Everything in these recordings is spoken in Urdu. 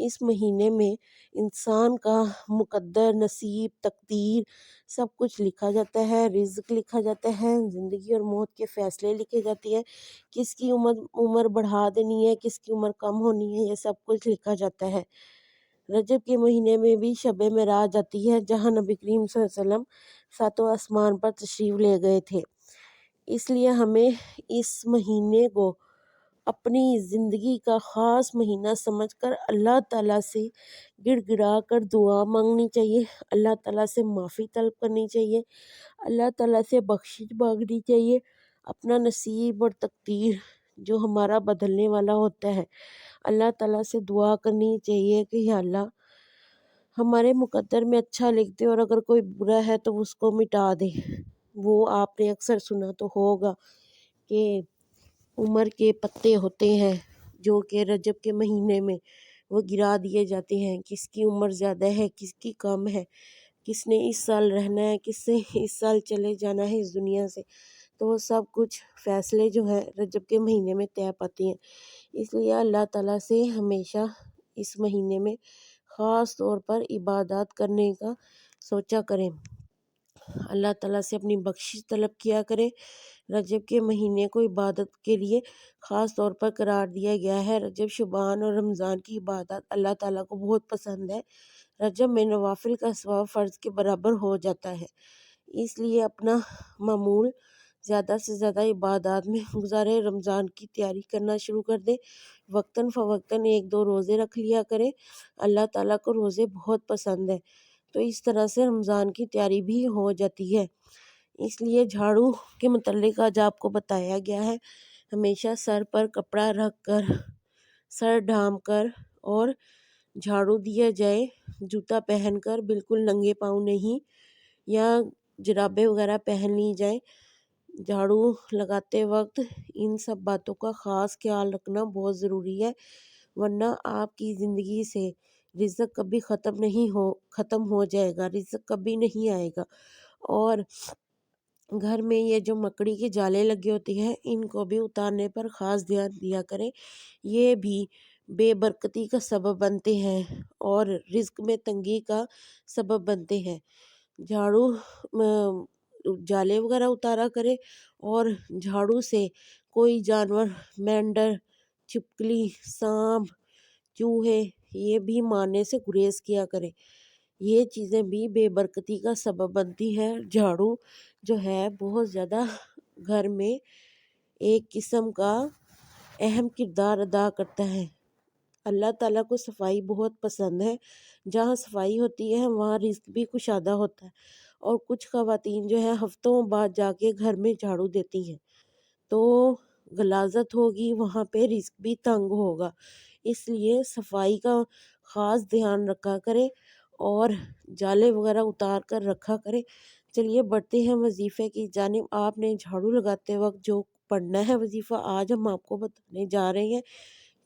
اس مہینے میں انسان کا مقدر، نصیب، تقدیر سب کچھ لکھا جاتا ہے، رزق لکھا جاتا ہے، زندگی اور موت کے فیصلے لکھے جاتے ہیں، کس کی عمر بڑھا دینی ہے، کس کی عمر کم ہونی ہے، یہ سب کچھ لکھا جاتا ہے۔ رجب کے مہینے میں بھی شب معراج آتی ہے، جہاں نبی کریم صلی اللہ علیہ وسلم ساتوں آسمان پر تشریف لے گئے تھے۔ اس لیے ہمیں اس مہینے کو اپنی زندگی کا خاص مہینہ سمجھ کر اللہ تعالیٰ سے گڑ گڑا کر دعا مانگنی چاہیے، اللہ تعالیٰ سے معافی طلب کرنی چاہیے، اللہ تعالیٰ سے بخشش مانگنی چاہیے، اپنا نصیب اور تقدیر جو ہمارا بدلنے والا ہوتا ہے اللہ تعالیٰ سے دعا کرنی چاہیے کہ یا اللہ ہمارے مقدر میں اچھا لکھ دے، اور اگر کوئی برا ہے تو اس کو مٹا دے۔ وہ آپ نے اکثر سنا تو ہوگا کہ عمر کے پتے ہوتے ہیں جو کہ رجب کے مہینے میں وہ گرا دیے جاتے ہیں، کس کی عمر زیادہ ہے، کس کی کم ہے، کس نے اس سال رہنا ہے، کس سے اس سال چلے جانا ہے اس دنیا سے، تو وہ سب کچھ فیصلے جو ہیں رجب کے مہینے میں طے پاتے ہیں۔ اس لیے اللہ تعالیٰ سے ہمیشہ اس مہینے میں خاص طور پر عبادات کرنے کا سوچا کریں، اللہ تعالیٰ سے اپنی بخشش طلب کیا کریں۔ رجب کے مہینے کو عبادت کے لیے خاص طور پر قرار دیا گیا ہے۔ رجب، شعبان اور رمضان کی عبادات اللہ تعالیٰ کو بہت پسند ہے۔ رجب میں نوافل کا ثواب فرض کے برابر ہو جاتا ہے، اس لیے اپنا معمول زیادہ سے زیادہ عبادات میں گزارے۔ رمضان کی تیاری کرنا شروع کر دیں، وقتاً فوقتاً 1-2 روزے رکھ لیا کریں، اللہ تعالیٰ کو روزے بہت پسند ہیں، تو اس طرح سے رمضان کی تیاری بھی ہو جاتی ہے۔ اس لیے جھاڑو کے متعلق آج آپ کو بتایا گیا ہے، ہمیشہ سر پر کپڑا رکھ کر، سر ڈھانپ کر اور جھاڑو دیا جائے، جوتا پہن کر، بالکل ننگے پاؤں نہیں، یا جرابیں وغیرہ پہن لی جائیں۔ جھاڑو لگاتے وقت ان سب باتوں کا خاص خیال رکھنا بہت ضروری ہے، ورنہ آپ کی زندگی سے رزق کبھی ختم ہو جائے گا، رزق کبھی نہیں آئے گا۔ اور گھر میں یہ جو مکڑی کے جالے لگے ہوتے ہیں ان کو بھی اتارنے پر خاص دھیان دیا کریں، یہ بھی بے برکتی کا سبب بنتے ہیں اور رزق میں تنگی کا سبب بنتے ہیں۔ جھاڑو جالے وغیرہ اتارا کرے، اور جھاڑو سے کوئی جانور، مینڈر، چھپکلی، سانپ، چوہے یہ بھی مارنے سے گریز کیا کرے، یہ چیزیں بھی بے برکتی کا سبب بنتی ہیں۔ جھاڑو جو ہے بہت زیادہ گھر میں ایک قسم کا اہم کردار ادا کرتا ہے۔ اللہ تعالیٰ کو صفائی بہت پسند ہے، جہاں صفائی ہوتی ہے وہاں رزق بھی کشادہ ہوتا ہے، اور کچھ خواتین جو ہے ہفتوں بعد جا کے گھر میں جھاڑو دیتی ہیں تو غلاظت ہوگی، وہاں پہ رزق بھی تنگ ہوگا، اس لیے صفائی کا خاص دھیان رکھا کرے اور جالے وغیرہ اتار کر رکھا کرے۔ چلیے بڑھتے ہیں وظیفے کی جانب۔ آپ نے جھاڑو لگاتے وقت جو پڑھنا ہے وظیفہ آج ہم آپ کو بتانے جا رہے ہیں،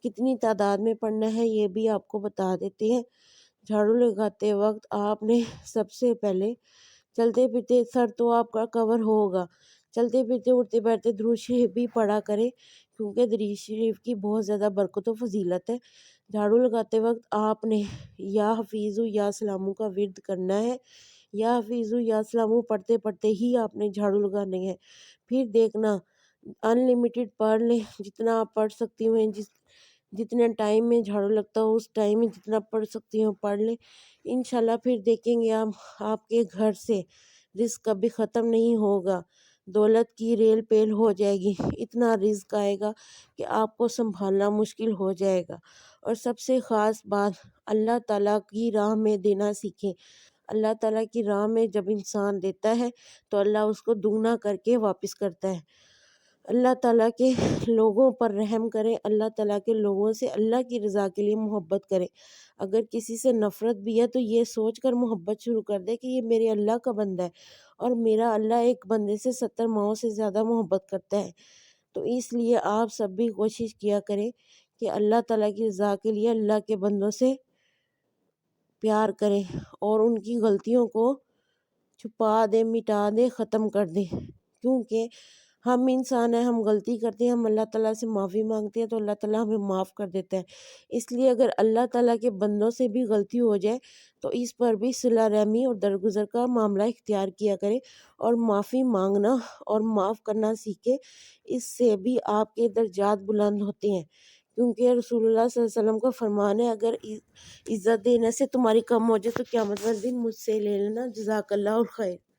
کتنی تعداد میں پڑھنا ہے یہ بھی آپ کو بتا دیتے ہیں۔ جھاڑو لگاتے وقت آپ نے سب سے پہلے چلتے پھرتے، سر تو آپ کا کور ہوگا، چلتے پھرتے اٹھتے بیٹھتے درود شریف بھی پڑھا کریں، کیونکہ درود شریف کی بہت زیادہ برکت و فضیلت ہے۔ جھاڑو لگاتے وقت آپ نے یا حفیظ یا سلامو کا ورد کرنا ہے، یا حفیظ یا سلامو پڑھتے پڑھتے ہی آپ نے جھاڑو لگانے ہیں۔ پھر دیکھنا ان لمیٹڈ پڑھ لیں، جتنا آپ پڑھ سکتی ہوئیں، جتنے ٹائم میں جھاڑو لگتا ہو اس ٹائم میں جتنا پڑھ سکتی ہوں پڑھ لیں، انشاءاللہ پھر دیکھیں گے آپ کے گھر سے رزق کبھی ختم نہیں ہوگا، دولت کی ریل پیل ہو جائے گی، اتنا رزق آئے گا کہ آپ کو سنبھالنا مشکل ہو جائے گا۔ اور سب سے خاص بات، اللہ تعالیٰ کی راہ میں دینا سیکھیں۔ اللہ تعالیٰ کی راہ میں جب انسان دیتا ہے تو اللہ اس کو دگنا کر کے واپس کرتا ہے۔ اللہ تعالیٰ کے لوگوں پر رحم کریں، اللہ تعالیٰ کے لوگوں سے اللہ کی رضا کے لیے محبت کریں۔ اگر کسی سے نفرت بھی ہے تو یہ سوچ کر محبت شروع کر دے کہ یہ میرے اللہ کا بندہ ہے، اور میرا اللہ ایک بندے سے 70 ماؤں سے زیادہ محبت کرتا ہے۔ تو اس لیے آپ سب بھی کوشش کیا کریں کہ اللہ تعالیٰ کی رضا کے لیے اللہ کے بندوں سے پیار کریں اور ان کی غلطیوں کو چھپا دیں، مٹا دیں، ختم کر دیں، کیونکہ ہم انسان ہیں، ہم غلطی کرتے ہیں، ہم اللہ تعالیٰ سے معافی مانگتے ہیں تو اللہ تعالیٰ ہمیں معاف کر دیتا ہے۔ اس لیے اگر اللہ تعالیٰ کے بندوں سے بھی غلطی ہو جائے تو اس پر بھی صلہ رحمی اور درگزر کا معاملہ اختیار کیا کرے اور معافی مانگنا اور معاف کرنا سیکھے۔ اس سے بھی آپ کے درجات بلند ہوتے ہیں، کیونکہ رسول اللہ صلی اللہ علیہ وسلم کا فرمان ہے، اگر عزت دینے سے تمہاری کم ہو جائے تو قیامت والے دن مجھ سے لے لینا، جزاک اللہ الخیر۔